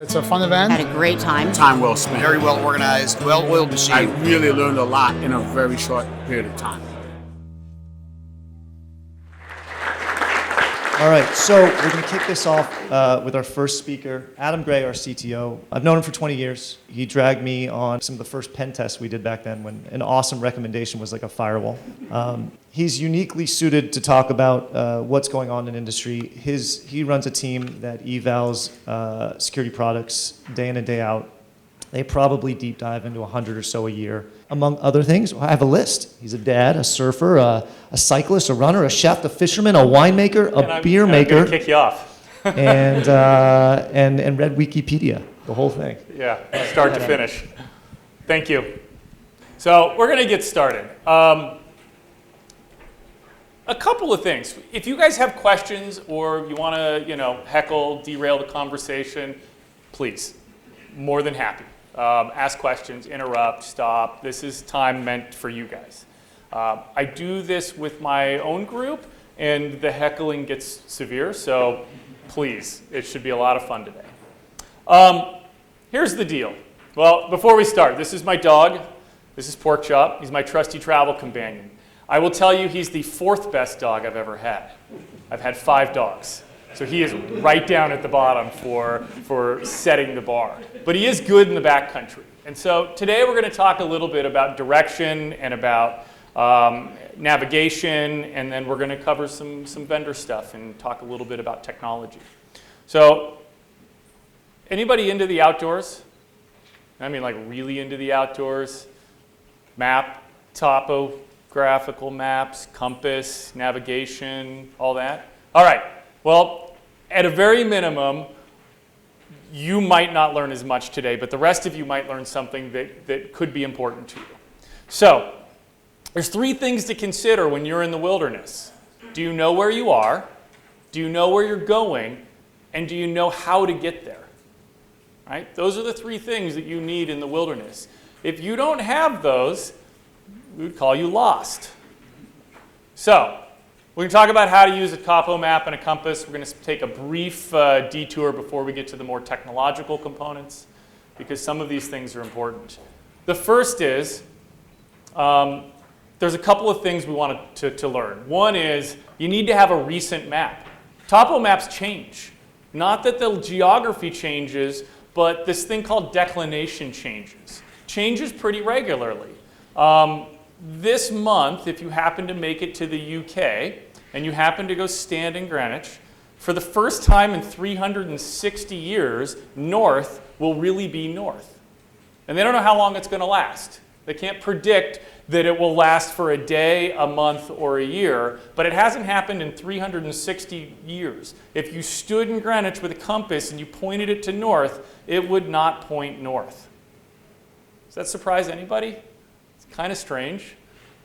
It's a fun event. Had a great time. Time well spent. Very well organized, well-oiled machine. I really learned a lot in a very short period of time. All right, so we're going to kick this off with our first speaker, Adam Gray, our CTO. I've known him for 20 years. He dragged me on some of the first pen tests we did back then when an awesome recommendation was like a firewall. He's uniquely suited to talk about what's going on in industry. He runs a team that evals security products day in and day out. They probably deep dive into 100 or so a year. Among other things, I have a list. He's a dad, a surfer, a cyclist, a runner, a chef, a fisherman, a winemaker, a beer maker. I'm gonna kick you off. and read Wikipedia, the whole thing. Yeah, start to finish. Thank you. So we're gonna get started. A couple of things. If you guys have questions or you wanna, heckle, derail the conversation, please, more than happy. Ask questions, interrupt, stop. This is time meant for you guys. I do this with my own group, and the heckling gets severe, so please, it should be a lot of fun today. Here's the deal. Well, before we start, this is my dog. This is Pork Chop. He's my trusty travel companion. I will tell you he's the 4th best dog I've ever had. I've had 5 dogs. So he is right down at the bottom for setting the bar. But he is good in the backcountry. And so today we're going to talk a little bit about direction and about navigation, and then we're going to cover some vendor stuff and talk a little bit about technology. So anybody into the outdoors? I mean, like really into the outdoors? Map, topographical maps, compass, navigation, all that? All right. Well, at a very minimum, you might not learn as much today, but the rest of you might learn something that could be important to you. So, there's 3 things to consider when you're in the wilderness. Do you know where you are? Do you know where you're going? And do you know how to get there? Right? Those are the 3 things that you need in the wilderness. If you don't have those, we would call you lost. So, we're going to talk about how to use a topo map and a compass. We're going to take a brief detour before we get to the more technological components, because some of these things are important. The first is, there's a couple of things we want to learn. One is, you need to have a recent map. Topo maps change. Not that the geography changes, but this thing called declination changes. Changes pretty regularly. This month, if you happen to make it to the UK, and you happen to go stand in Greenwich, for the first time in 360 years, north will really be north. And they don't know how long it's going to last. They can't predict that it will last for a day, a month, or a year, but it hasn't happened in 360 years. If you stood in Greenwich with a compass and you pointed it to north, it would not point north. Does that surprise anybody? It's kind of strange.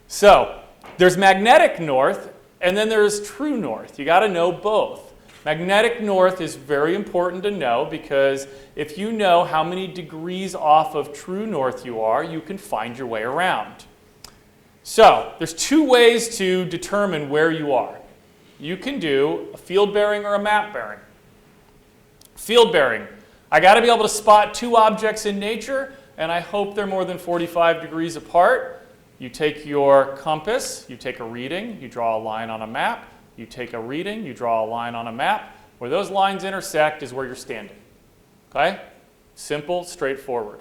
So, there's magnetic north, and then there's true north. You got to know both. Magnetic north is very important to know because if you know how many degrees off of true north you are, you can find your way around. So there's 2 ways to determine where you are. You can do a field bearing or a map bearing. Field bearing. I got to be able to spot 2 objects in nature, and I hope they're more than 45 degrees apart. You take your compass, you take a reading, you draw a line on a map, you take a reading, you draw a line on a map. Where those lines intersect is where you're standing. Okay? Simple, straightforward.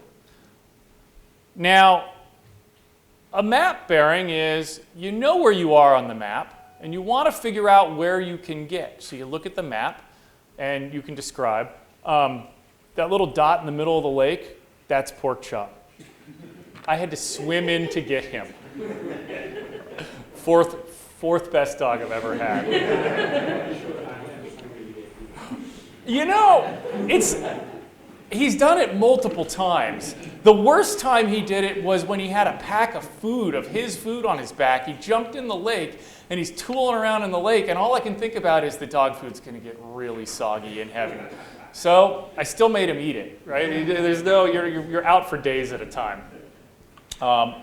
Now, a map bearing is you know where you are on the map, and you want to figure out where you can get. So you look at the map, and you can describe. That little dot in the middle of the lake, that's Pork Chop. I had to swim in to get him. Fourth best dog I've ever had. He's done it multiple times. The worst time he did it was when he had a pack of his food on his back. He jumped in the lake, and he's tooling around in the lake, and all I can think about is the dog food's going to get really soggy and heavy. So I still made him eat it, right? You're out for days at a time. So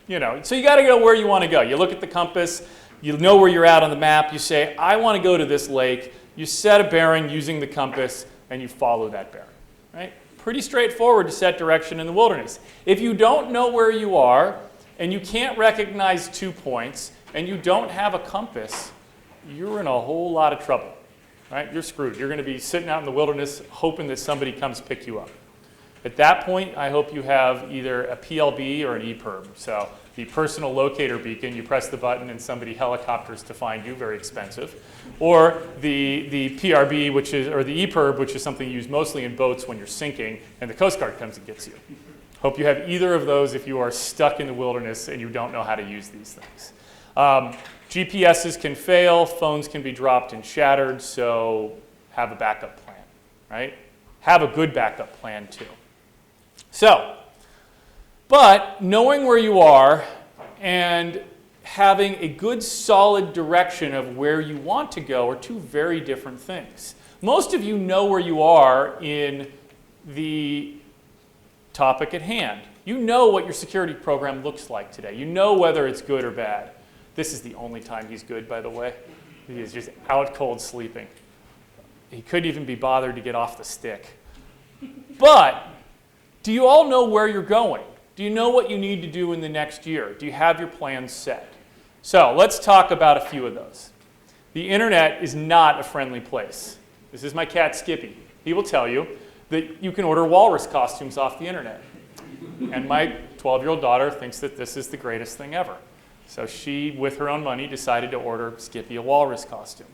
you got to go where you want to go. You look at the compass, you know where you're at on the map, you say, I want to go to this lake. You set a bearing using the compass, and you follow that bearing. right? Pretty straightforward to set direction in the wilderness. If you don't know where you are and you can't recognize 2 points and you don't have a compass, you're in a whole lot of trouble, right? You're screwed. You're going to be sitting out in the wilderness hoping that somebody comes pick you up. At that point, I hope you have either a PLB or an EPIRB. So the personal locator beacon, you press the button and somebody helicopters to find you, very expensive. Or the PRB, or the EPIRB, which is something used mostly in boats when you're sinking, and the Coast Guard comes and gets you. Hope you have either of those if you are stuck in the wilderness and you don't know how to use these things. GPSs can fail, phones can be dropped and shattered, so have a backup plan, right? Have a good backup plan too. So, but knowing where you are and having a good solid direction of where you want to go are two very different things. Most of you know where you are in the topic at hand. You know what your security program looks like today. You know whether it's good or bad. This is the only time he's good, by the way. He is just out cold sleeping. He couldn't even be bothered to get off the stick. But do you all know where you're going? Do you know what you need to do in the next year? Do you have your plans set? So let's talk about a few of those. The internet is not a friendly place. This is my cat Skippy. He will tell you that you can order walrus costumes off the internet. And my 12-year-old daughter thinks that this is the greatest thing ever. So she, with her own money, decided to order Skippy a walrus costume.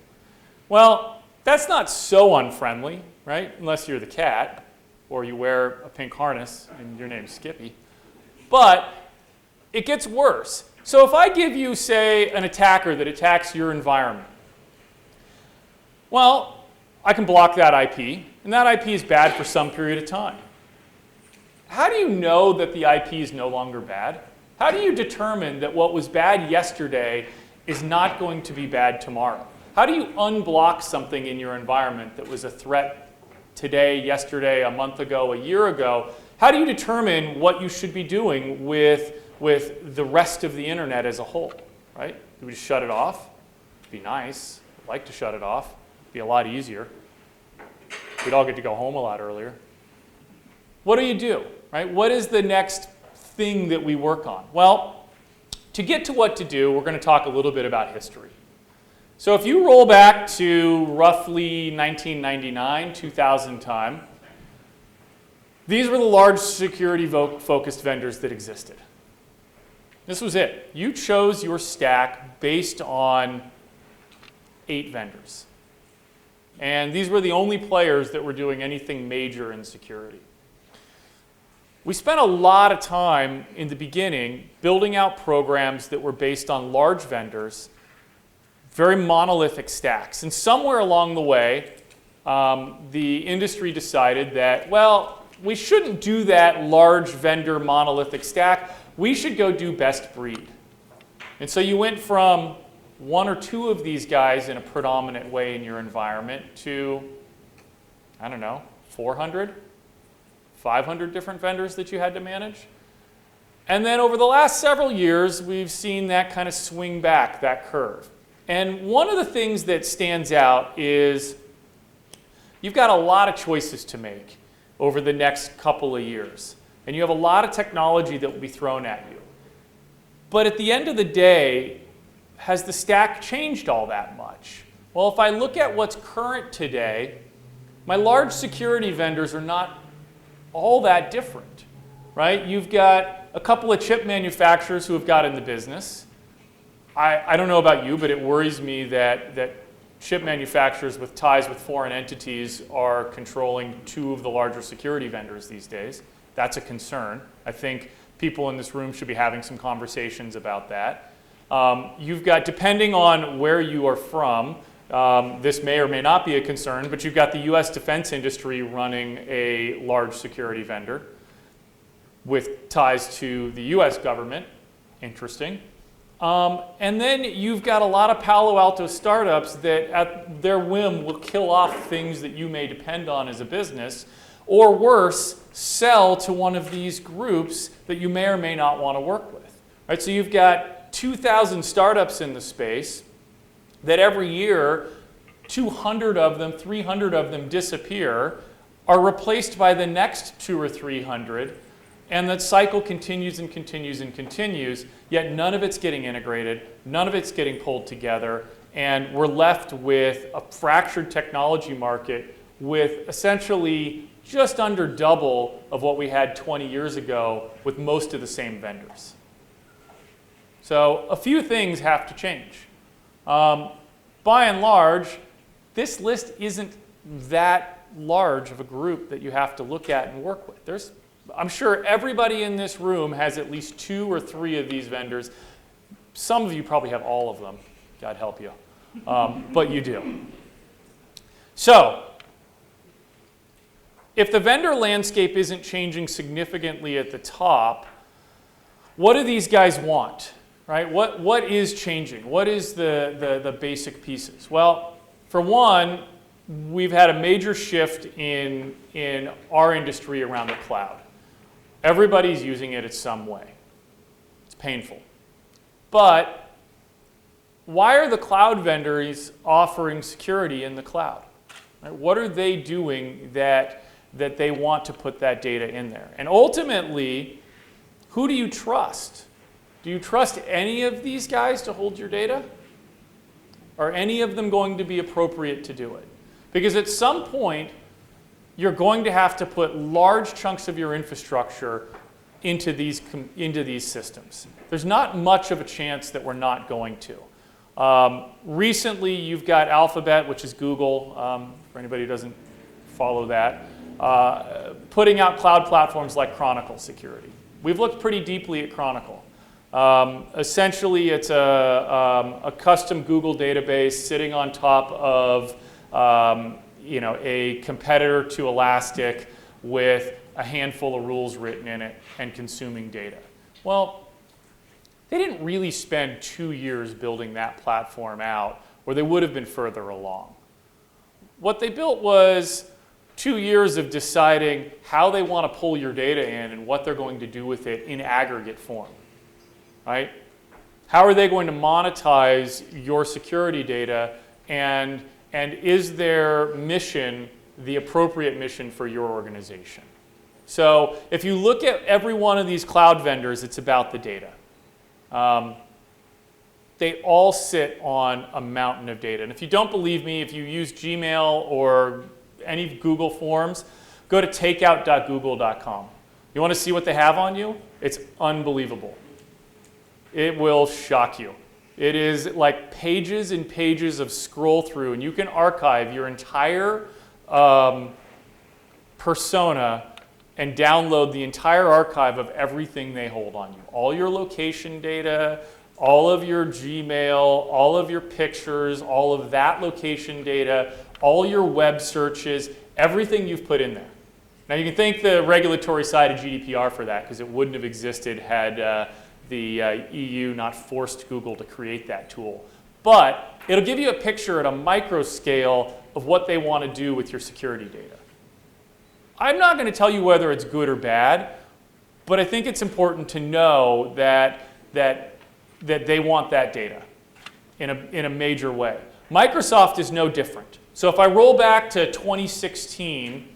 Well, that's not so unfriendly, right? Unless you're the cat, or you wear a pink harness and your name's Skippy. But it gets worse. So if I give you, say, an attacker that attacks your environment, well, I can block that IP, and that IP is bad for some period of time. How do you know that the IP is no longer bad? How do you determine that what was bad yesterday is not going to be bad tomorrow? How do you unblock something in your environment that was a threat today, yesterday, a month ago, a year ago? How do you determine what you should be doing with the rest of the internet as a whole, right? Do we just shut it off? It'd be nice. I'd like to shut it off. It'd be a lot easier. We'd all get to go home a lot earlier. What do you do, right? What is the next thing that we work on? Well, to get to what to do, we're going to talk a little bit about history. So if you roll back to roughly 1999, 2000 time, these were the large security-focused vendors that existed. This was it. You chose your stack based on 8 vendors. And these were the only players that were doing anything major in security. We spent a lot of time in the beginning building out programs that were based on large vendors, very monolithic stacks. And somewhere along the way, the industry decided that, well, we shouldn't do that large vendor monolithic stack. We should go do best breed. And so you went from 1 or 2 of these guys in a predominant way in your environment to, I don't know, 400? 500 different vendors that you had to manage. And then over the last several years, we've seen that kind of swing back, that curve. And one of the things that stands out is you've got a lot of choices to make over the next couple of years. And you have a lot of technology that will be thrown at you. But at the end of the day, has the stack changed all that much? Well, if I look at what's current today, my large security vendors are not all that different, right? You've got a couple of chip manufacturers who have got in the business. I don't know about you, but it worries me that chip manufacturers with ties with foreign entities are controlling 2 of the larger security vendors these days. That's a concern. I think people in this room should be having some conversations about that. You've got, depending on where you are from, this may or may not be a concern, but you've got the US defense industry running a large security vendor with ties to the US government. Interesting. And then you've got a lot of Palo Alto startups that at their whim will kill off things that you may depend on as a business, or worse, sell to one of these groups that you may or may not want to work with. Right? So you've got 2,000 startups in the space that every year 200 of them, 300 of them disappear. are replaced by the next 200 or 300, and that cycle continues and continues and continues, yet none of it's getting integrated, none of it's getting pulled together, and we're left with a fractured technology market with essentially just under double of what we had 20 years ago with most of the same vendors. So a few things have to change. By and large, this list isn't that large of a group that you have to look at and work with. I'm sure everybody in this room has at least 2 or 3 of these vendors. Some of you probably have all of them. God help you. But you do. So, if the vendor landscape isn't changing significantly at the top, what do these guys want? Right? What is changing? What is the basic pieces? Well, for one, we've had a major shift in our industry around the cloud. Everybody's using it in some way. It's painful. But why are the cloud vendors offering security in the cloud? Right? What are they doing that they want to put that data in there? And ultimately, who do you trust? Do you trust any of these guys to hold your data? Are any of them going to be appropriate to do it? Because at some point, you're going to have to put large chunks of your infrastructure into these systems. There's not much of a chance that we're not going to. Recently, you've got Alphabet, which is Google, for anybody who doesn't follow that, putting out cloud platforms like Chronicle Security. We've looked pretty deeply at Chronicle. Essentially, it's a custom Google database sitting on top of a competitor to Elastic with a handful of rules written in it and consuming data. Well, they didn't really spend 2 years building that platform out, or they would have been further along. What they built was 2 years of deciding how they want to pull your data in and what they're going to do with it in aggregate form. Right? How are they going to monetize your security data, and is their mission the appropriate mission for your organization? So if you look at every one of these cloud vendors, it's about the data. They all sit on a mountain of data. And if you don't believe me, if you use Gmail or any Google Forms, go to takeout.google.com. You want to see what they have on you? It's unbelievable. It will shock you. It is like pages and pages of scroll through, and you can archive your entire persona and download the entire archive of everything they hold on you. All your location data, all of your Gmail, all of your pictures, all of that location data, all your web searches, everything you've put in there. Now you can thank the regulatory side of GDPR for that, because it wouldn't have existed had the EU not forced Google to create that tool. But it'll give you a picture at a micro scale of what they want to do with your security data. I'm not going to tell you whether it's good or bad, but I think it's important to know that they want that data in a major way. Microsoft is no different. So if I roll back to 2016,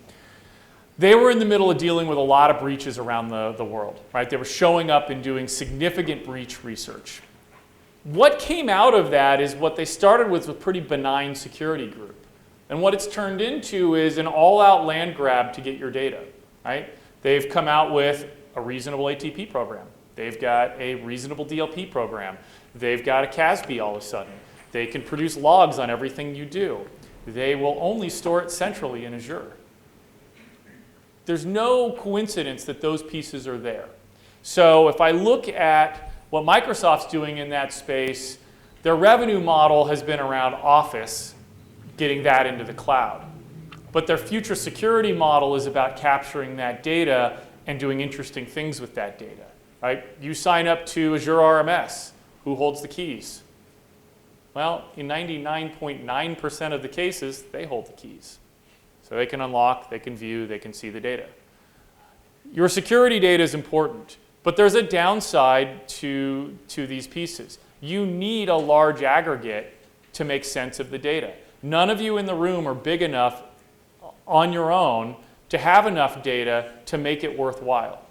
they were in the middle of dealing with a lot of breaches around the world, right? They were showing up and doing significant breach research. What came out of that is what they started with a pretty benign security group. And what it's turned into is an all-out land grab to get your data, right? They've come out with a reasonable ATP program. They've got a reasonable DLP program. They've got a CASB all of a sudden. They can produce logs on everything you do. They will only store it centrally in Azure. There's no coincidence that those pieces are there. So if I look at what Microsoft's doing in that space, their revenue model has been around Office, getting that into the cloud. But their future security model is about capturing that data and doing interesting things with that data. Right? You sign up to Azure RMS. Who holds the keys? Well, in 99.9% of the cases, they hold the keys. So they can unlock, they can view, they can see the data. Your security data is important, but there's a downside to these pieces. You need a large aggregate to make sense of the data. None of you in the room are big enough on your own to have enough data to make it worthwhile.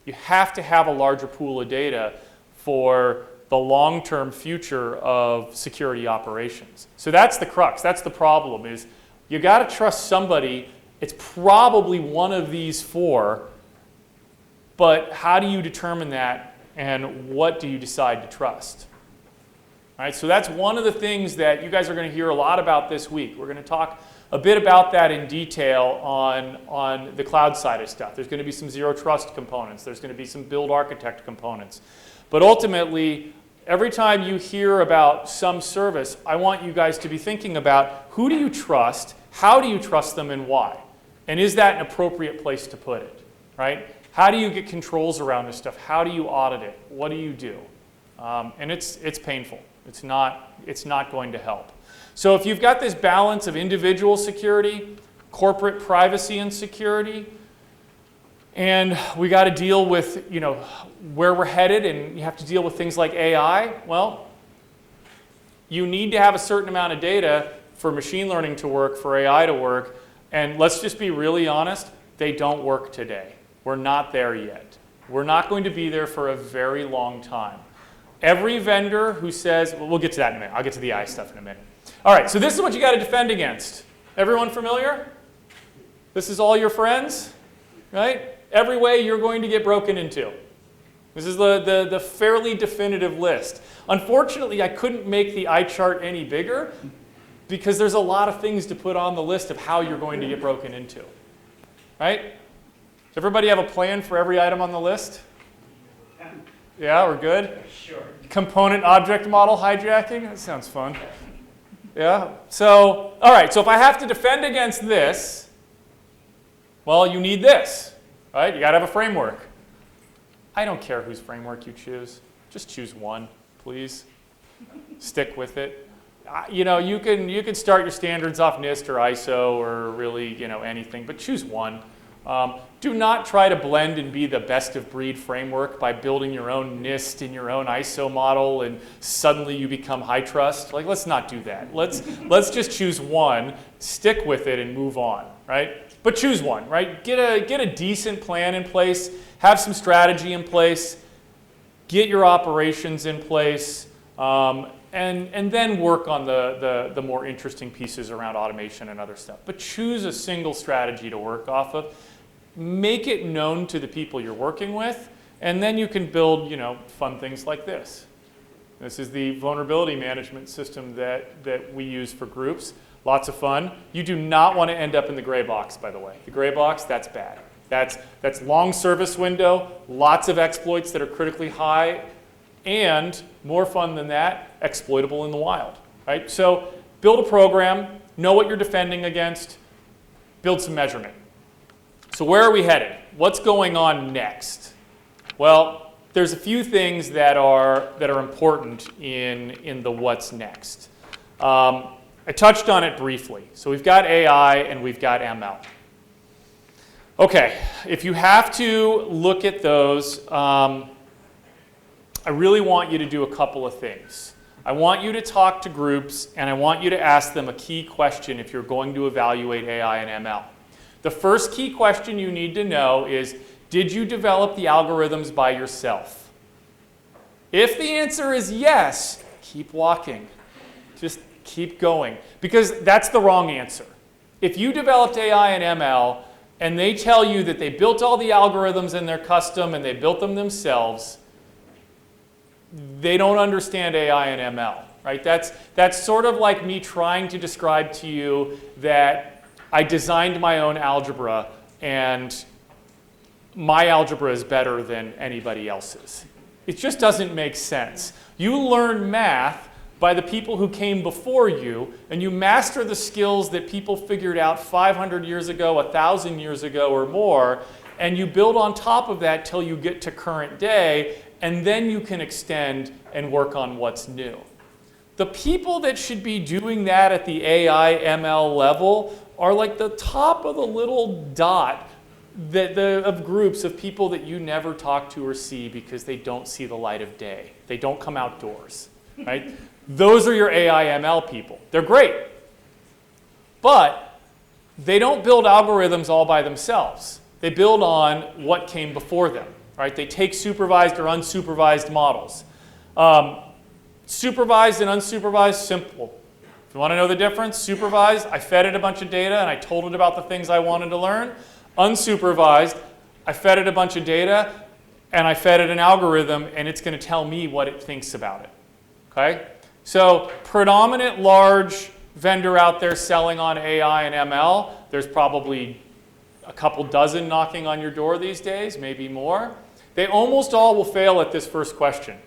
You have to have a larger pool of data for the long-term future of security operations. So that's the crux, that's the problem, is you got to trust somebody. It's probably one of these four, but how do you determine that, and what do you decide to trust? All right, so that's one of the things that you guys are going to hear a lot about this week. We're going to talk a bit about that in detail on the cloud side of stuff. There's going to be some zero trust components. There's going to be some build architect components. But ultimately, every time you hear about some service, I want you guys to be thinking about who do you trust, how do you trust them, and why? And is that an appropriate place to put it, right? How do you get controls around this stuff? How do you audit it? What do you do? And it's painful. It's not going to help. So if you've got this balance of individual security, corporate privacy and security, and we got to deal with, you know, where we're headed, and you have to deal with things like AI, well, you need to have a certain amount of data for machine learning to work, for AI to work, and let's just be really honest, they don't work today. We're not there yet. We're not going to be there for a very long time. Every vendor who says, well, we'll get to that in a minute. I'll get to the AI stuff in a minute. All right, so this is what you got to defend against. Everyone familiar? This is all your friends, right? Every way you're going to get broken into. This is the fairly definitive list. Unfortunately, I couldn't make the eye chart any bigger because there's a lot of things to put on the list of how you're going to get broken into, right? Does everybody have a plan for every item on the list? Yeah, we're good? Sure. Component object model hijacking? That sounds fun. Yeah, so, all right, so if I have to defend against this, well, you need this, right? You got to have a framework. I don't care whose framework you choose. Just choose one, please. Stick with it. You know, you can start your standards off NIST or ISO or really, you know, anything, but choose one. Do not try to blend and be the best of breed framework by building your own NIST and your own ISO model and suddenly you become high trust. Like, let's not do that. Let's just choose one, stick with it, and move on, right? But choose one, right? Get a decent plan in place, have some strategy in place, get your operations in place, and then work on the more interesting pieces around automation and other stuff. But choose a single strategy to work off of. Make it known to the people you're working with, and then you can build, you know, fun things like this. This is the vulnerability management system that we use for groups. Lots of fun. You do not want to end up in the gray box, by the way. The gray box, that's bad. That's long service window, lots of exploits that are critically high, and more fun than that, exploitable in the wild, right? So build a program, know what you're defending against, build some measurement. So where are we headed? What's going on next? Well, there's a few things that are important in the what's next. I touched on it briefly. So we've got AI and we've got ML. Okay, if you have to look at those, I really want you to do a couple of things. I want you to talk to groups and I want you to ask them a key question if you're going to evaluate AI and ML. The first key question you need to know is, did you develop the algorithms by yourself? If the answer is yes, keep walking. Just keep going. Because that's the wrong answer. If you developed AI and ML and they tell you that they built all the algorithms and they're custom and they built them themselves, they don't understand AI and ML, right? That's sort of like me trying to describe to you that I designed my own algebra and my algebra is better than anybody else's. It just doesn't make sense. You learn math by the people who came before you, and you master the skills that people figured out 500 years ago, 1,000 years ago or more, and you build on top of that till you get to current day, and then you can extend and work on what's new. The people that should be doing that at the AI ML level are like the top of the little dot of groups of people that you never talk to or see because they don't see the light of day. They don't come outdoors, right? Those are your AI ML people. They're great. But they don't build algorithms all by themselves. They build on what came before them, right? They take supervised or unsupervised models. Supervised and unsupervised, simple. If you want to know the difference, supervised, I fed it a bunch of data and I told it about the things I wanted to learn. Unsupervised, I fed it a bunch of data and I fed it an algorithm and it's going to tell me what it thinks about it. Okay? So predominant large vendor out there selling on AI and ML, there's probably a couple dozen knocking on your door these days, maybe more. They almost all will fail at this first question.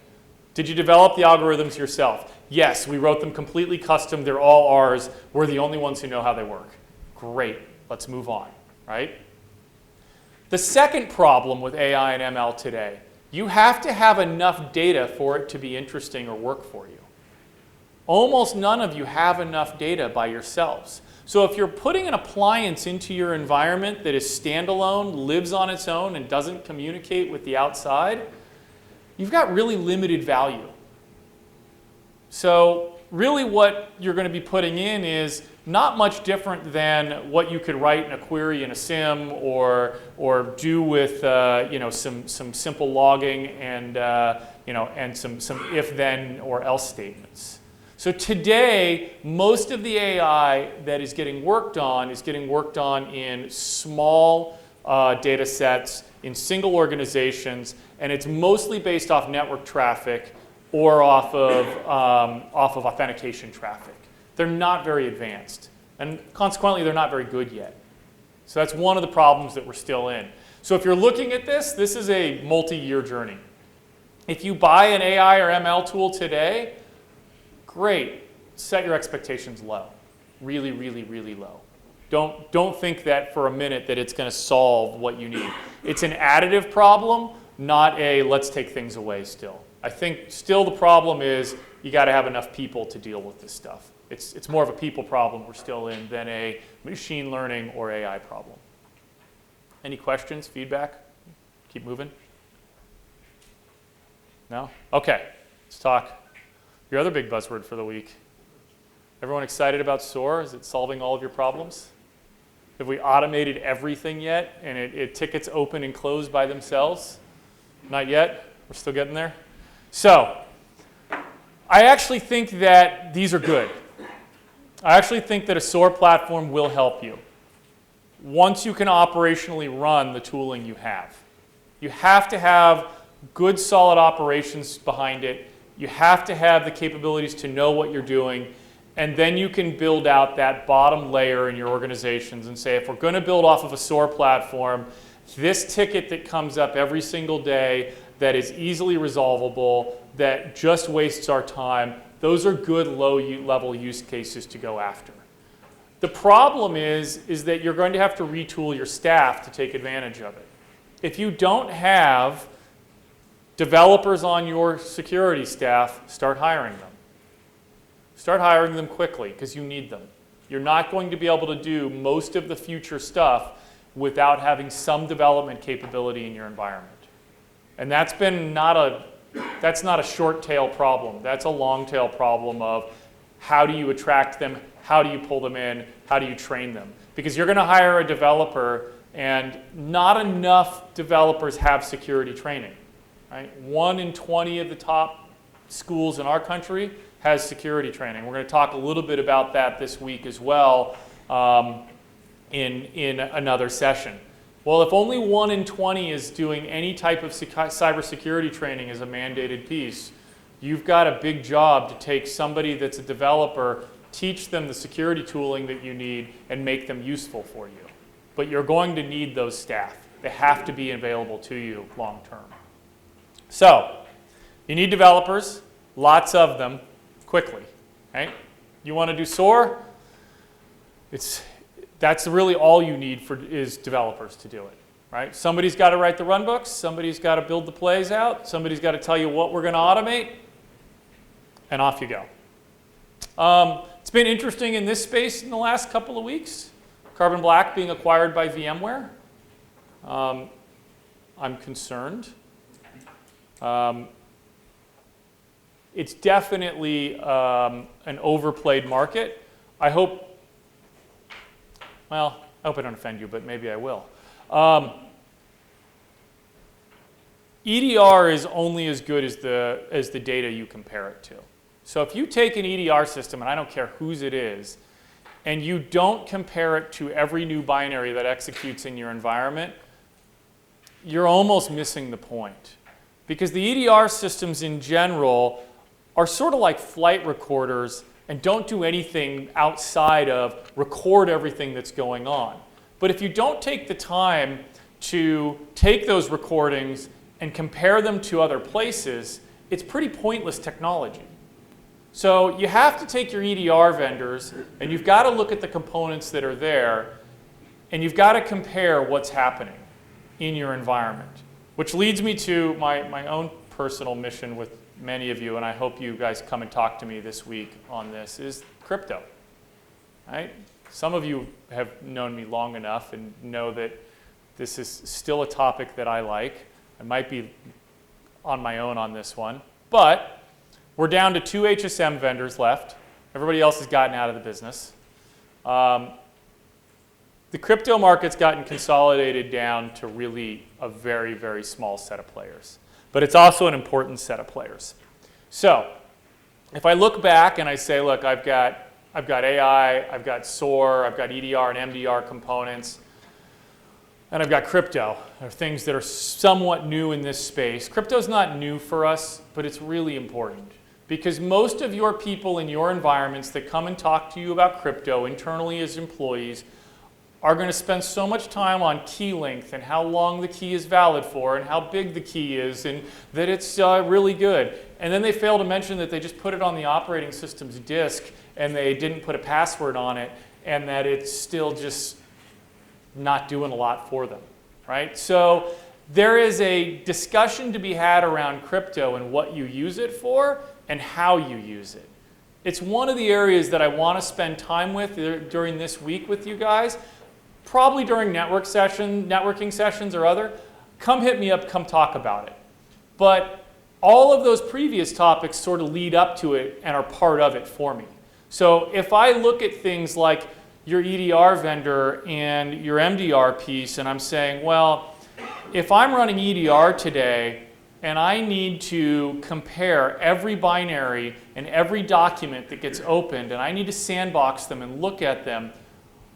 Did you develop the algorithms yourself? Yes, we wrote them completely custom. They're all ours. We're the only ones who know how they work. Great, let's move on, right? The second problem with AI and ML today, you have to have enough data for it to be interesting or work for you. Almost none of you have enough data by yourselves. So if you're putting an appliance into your environment that is standalone, lives on its own, and doesn't communicate with the outside, you've got really limited value. So really what you're going to be putting in is not much different than what you could write in a query in a SIM or do with some simple logging and and some if-then or else statements. So today, most of the AI that is getting worked on in small data sets, in single organizations, and it's mostly based off network traffic or off of authentication traffic. They're not very advanced, and consequently, they're not very good yet. So that's one of the problems that we're still in. So if you're looking at this, this is a multi-year journey. If you buy an AI or ML tool today, great. Set your expectations low. Really, really, really low. Don't think that for a minute that it's going to solve what you need. It's an additive problem, not a let's take things away still. I think still the problem is you got to have enough people to deal with this stuff. It's more of a people problem we're still in than a machine learning or AI problem. Any questions, feedback? Keep moving? No? Okay, let's talk. Your other big buzzword for the week. Everyone excited about SOAR? Is it solving all of your problems? Have we automated everything yet and it tickets open and close by themselves? Not yet? We're still getting there? So, I actually think that these are good. I actually think that a SOAR platform will help you once you can operationally run the tooling you have. You have to have good, solid operations behind it. You have to have the capabilities to know what you're doing, and then you can build out that bottom layer in your organizations and say, if we're going to build off of a SOAR platform, this ticket that comes up every single day that is easily resolvable, that just wastes our time, those are good low-level use cases to go after. The problem is that you're going to have to retool your staff to take advantage of it. If you don't have developers on your security staff, start hiring them. Start hiring them quickly because you need them. You're not going to be able to do most of the future stuff without having some development capability in your environment. And that's not a short tail problem. That's a long tail problem of how do you attract them, how do you pull them in, how do you train them? Because you're going to hire a developer and not enough developers have security training. Right? 1 in 20 of the top schools in our country has security training. We're going to talk a little bit about that this week as well in another session. Well, if only 1 in 20 is doing any type of cybersecurity training as a mandated piece, you've got a big job to take somebody that's a developer, teach them the security tooling that you need, and make them useful for you. But you're going to need those staff. They have to be available to you long term. So, you need developers, lots of them, quickly. Right? You want to do SOAR? That's really all you need is developers to do it. Right? Somebody's got to write the runbooks, somebody's got to build the plays out, somebody's got to tell you what we're going to automate, and off you go. It's been interesting in this space in the last couple of weeks. Carbon Black being acquired by VMware. I'm concerned. It's definitely an overplayed market. I hope Well, I hope I don't offend you, but maybe I will. EDR is only as good as the data you compare it to. So if you take an EDR system, and I don't care whose it is, and you don't compare it to every new binary that executes in your environment, you're almost missing the point. Because the EDR systems in general are sort of like flight recorders and don't do anything outside of record everything that's going on. But if you don't take the time to take those recordings and compare them to other places, it's pretty pointless technology. So you have to take your EDR vendors and you've got to look at the components that are there and you've got to compare what's happening in your environment. Which leads me to my own personal mission with many of you, and I hope you guys come and talk to me this week on this, is crypto. Right? Some of you have known me long enough and know that this is still a topic that I like. I might be on my own on this one, but we're down to 2 HSM vendors left. Everybody else has gotten out of the business. The crypto market's gotten consolidated down to really a very, very small set of players. But it's also an important set of players. So if I look back and I say, look, I've got AI, I've got SOAR, I've got EDR and MDR components, and I've got crypto. There are things that are somewhat new in this space. Crypto's not new for us, but it's really important. Because most of your people in your environments that come and talk to you about crypto internally as employees are going to spend so much time on key length and how long the key is valid for and how big the key is and that it's really good. And then they fail to mention that they just put it on the operating system's disk and they didn't put a password on it and that it's still just not doing a lot for them, right? So there is a discussion to be had around crypto and what you use it for and how you use it. It's one of the areas that I want to spend time with during this week with you guys, probably during networking sessions or other. Come hit me up, come talk about it. But all of those previous topics sort of lead up to it and are part of it for me. So if I look at things like your EDR vendor and your MDR piece and I'm saying, well, if I'm running EDR today and I need to compare every binary and every document that gets opened and I need to sandbox them and look at them,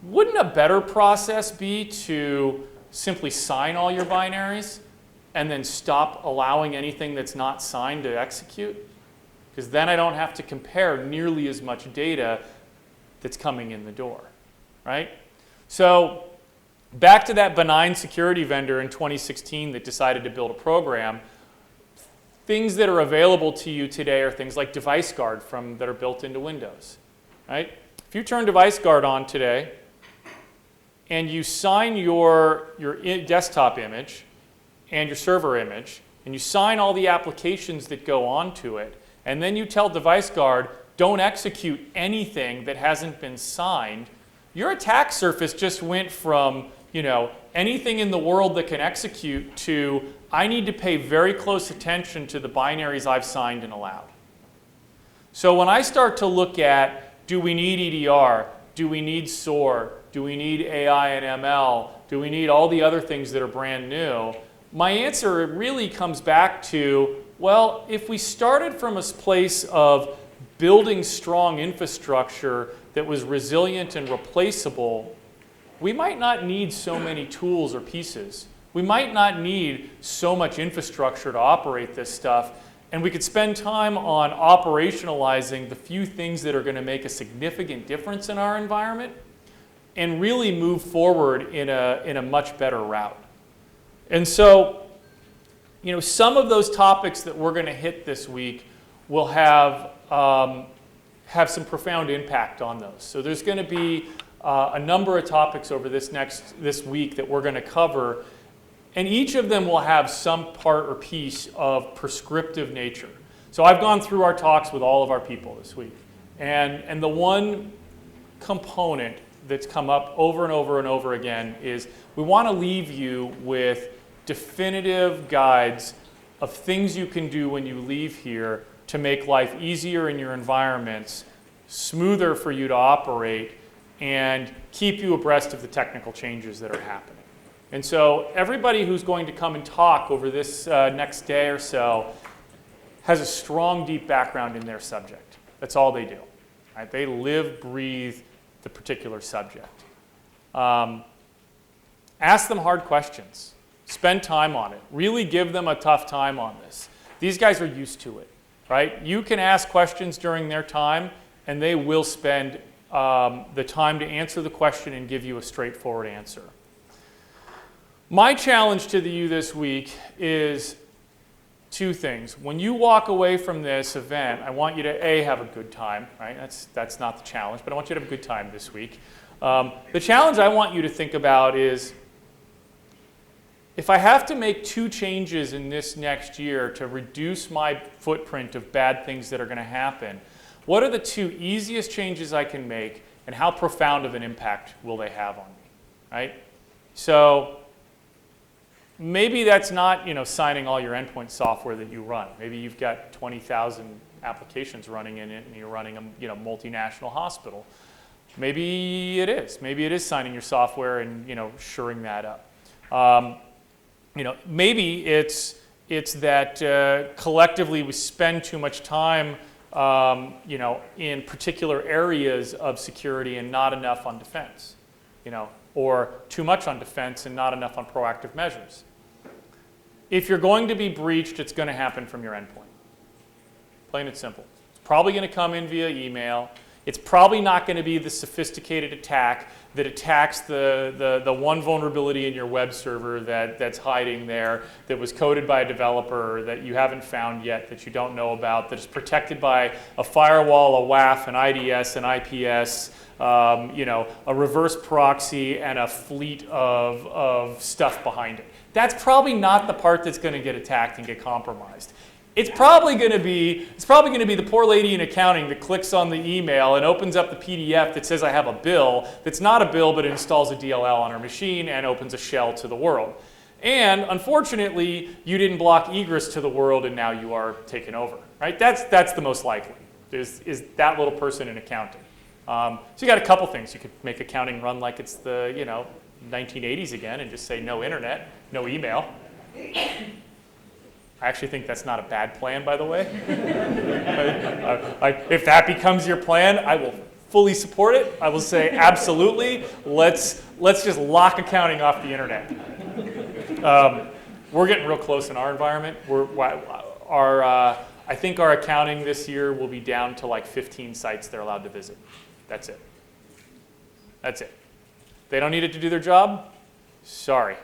wouldn't a better process be to simply sign all your binaries and then stop allowing anything that's not signed to execute? Because then I don't have to compare nearly as much data that's coming in the door, right? So back to that benign security vendor in 2016 that decided to build a program, things that are available to you today are things like Device Guard that are built into Windows, right? If you turn Device Guard on today and you sign your desktop image and your server image, and you sign all the applications that go onto it, and then you tell Device Guard, don't execute anything that hasn't been signed, your attack surface just went from, anything in the world that can execute to, I need to pay very close attention to the binaries I've signed and allowed. So when I start to look at, do we need EDR? Do we need SOAR? Do we need AI and ML? Do we need all the other things that are brand new? My answer really comes back to, well, if we started from a place of building strong infrastructure that was resilient and replaceable, we might not need so many tools or pieces. We might not need so much infrastructure to operate this stuff, and we could spend time on operationalizing the few things that are going to make a significant difference in our environment and really move forward in a much better route. And so, some of those topics that we're going to hit this week will have some profound impact on those. So there's going to be a number of topics over this week that we're going to cover, and each of them will have some part or piece of prescriptive nature. So I've gone through our talks with all of our people this week, and the one component that's come up over and over and over again is we want to leave you with definitive guides of things you can do when you leave here to make life easier in your environments, smoother for you to operate, and keep you abreast of the technical changes that are happening. And so everybody who's going to come and talk over this next day or so has a strong, deep background in their subject. That's all they do. Right? They live, breathe the particular subject. Ask them hard questions. Spend time on it. Really give them a tough time on this. These guys are used to it, right? You can ask questions during their time, and they will spend the time to answer the question and give you a straightforward answer. My challenge to you this week is two things. When you walk away from this event, I want you to, A, have a good time, right? That's not the challenge, but I want you to have a good time this week. The challenge I want you to think about is, if I have to make 2 changes in this next year to reduce my footprint of bad things that are going to happen, what are the 2 easiest changes I can make, and how profound of an impact will they have on me, right? So maybe that's not, signing all your endpoint software that you run. Maybe you've got 20,000 applications running in it, and you're running a multinational hospital. Maybe it is. Maybe it is signing your software and shoring that up. Maybe it's that collectively we spend too much time in particular areas of security and not enough on defense, or too much on defense and not enough on proactive measures. If you're going to be breached, it's going to happen from your endpoint. Plain and simple. It's probably going to come in via email. It's probably not going to be the sophisticated attack that attacks the one vulnerability in your web server that's hiding there, that was coded by a developer that you haven't found yet, that you don't know about, that is protected by a firewall, a WAF, an IDS, an IPS, a reverse proxy, and a fleet of stuff behind it. That's probably not the part that's going to get attacked and get compromised. It's probably going to be the poor lady in accounting that clicks on the email and opens up the PDF that says I have a bill that's not a bill, but it installs a DLL on her machine and opens a shell to the world. And unfortunately, you didn't block egress to the world, and now you are taken over. Right? That's the most likely. Is that little person in accounting. So you got a couple things. You could make accounting run like it's the 1980s again and just say no internet, no email. I actually think that's not a bad plan, by the way. If that becomes your plan, I will fully support it. I will say absolutely. Let's just lock accounting off the internet. We're getting real close in our environment. I think our accounting this year will be down to like 15 sites they're allowed to visit. That's it. That's it. They don't need it to do their job? Sorry.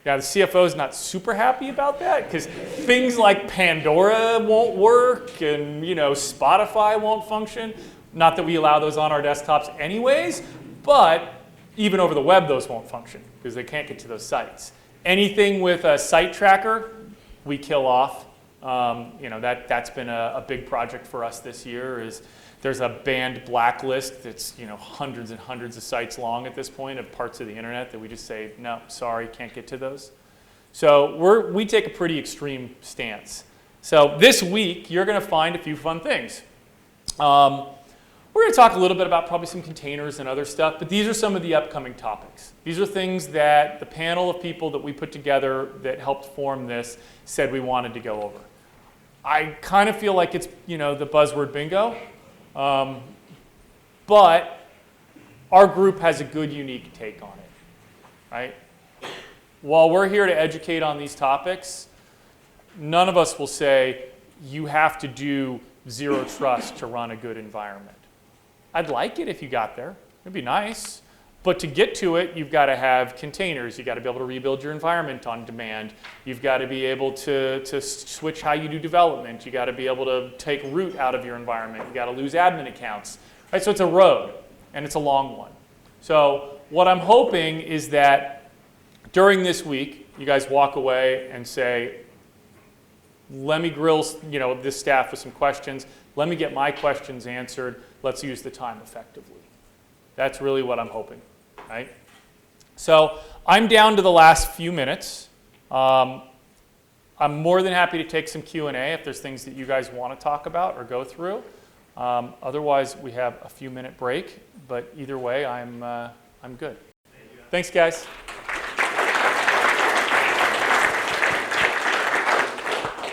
Now, the CFO is not super happy about that because things like Pandora won't work and Spotify won't function. Not that we allow those on our desktops anyways, but even over the web, those won't function because they can't get to those sites. Anything with a site tracker, we kill off. That's been a big project for us this year. There's a banned blacklist that's hundreds and hundreds of sites long at this point of parts of the internet that we just say, no, sorry, can't get to those. So we take a pretty extreme stance. So this week, you're going to find a few fun things. We're going to talk a little bit about probably some containers and other stuff, but these are some of the upcoming topics. These are things that the panel of people that we put together that helped form this said we wanted to go over. I kind of feel like it's the buzzword bingo. But our group has a good, unique take on it, right? While we're here to educate on these topics, none of us will say you have to do zero trust to run a good environment. I'd like it if you got there. It'd be nice. But to get to it, you've got to have containers. You've got to be able to rebuild your environment on demand. You've got to be able to switch how you do development. You've got to be able to take root out of your environment. You've got to lose admin accounts. Right? So it's a road, and it's a long one. So what I'm hoping is that during this week, you guys walk away and say, let me grill this staff with some questions. Let me get my questions answered. Let's use the time effectively. That's really what I'm hoping, right? So I'm down to the last few minutes. I'm more than happy to take some Q&A if there's things that you guys want to talk about or go through. Otherwise, we have a few minute break, but either way, I'm good. Thanks, guys.